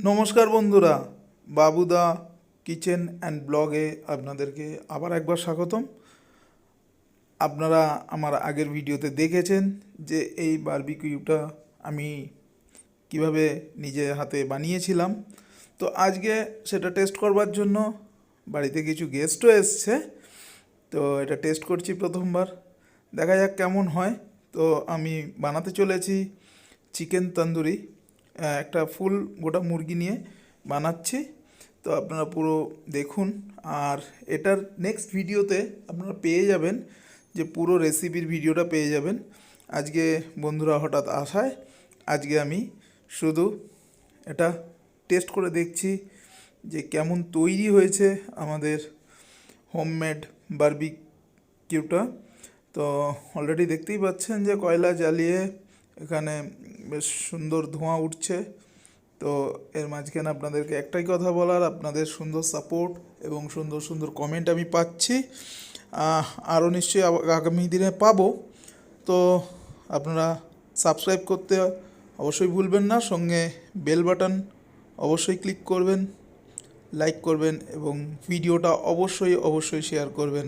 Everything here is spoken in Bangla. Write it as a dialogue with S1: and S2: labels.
S1: নমস্কার বন্ধুরা, বাবুদা কিচেন অ্যান্ড ব্লগে আপনাদেরকে আবার একবার স্বাগতম। আপনারা আমার আগের ভিডিওতে দেখেছেন যে এই বারবিকিউটা আমি কিভাবে নিজে হাতে বানিয়েছিলাম। তো আজকে সেটা টেস্ট করবার জন্য বাড়িতে কিছু গেস্টও এসছে, তো এটা টেস্ট করছি প্রথমবার, দেখা যাক কেমন হয়। তো আমি বানাতে চলেছি চিকেন তন্দুরি, একটা ফুল গোটা মুরগি নিয়ে বানাচ্ছি। তো আপনারা পুরো দেখুন, আর এটার নেক্সট ভিডিওতে আপনারা পেয়ে যাবেন যে পুরো রেসিপির ভিডিওটা পেয়ে যাবেন। আজকে বন্ধুরা হঠাৎ আসায় আজকে আমি শুধু এটা টেস্ট করে দেখছি যে কেমন তৈরি হয়েছে আমাদের হোমমেড বারবিকিউটা। তো অলরেডি দেখতেই পাচ্ছেন যে কয়লা জ্বালিয়ে এখানে বেশ সুন্দর ধোঁয়া উঠছে। তো এর মাঝখানে আপনাদেরকে একটাই কথা বলার, আপনাদের সুন্দর সাপোর্ট এবং সুন্দর সুন্দর কমেন্ট আমি পাচ্ছি, আরও নিশ্চয়ই আগামী দিনে পাবো। তো আপনারা সাবস্ক্রাইব করতে অবশ্যই ভুলবেন না, সঙ্গে বেল বাটন অবশ্যই ক্লিক করবেন, লাইক করবেন এবং ভিডিওটা অবশ্যই শেয়ার করবেন।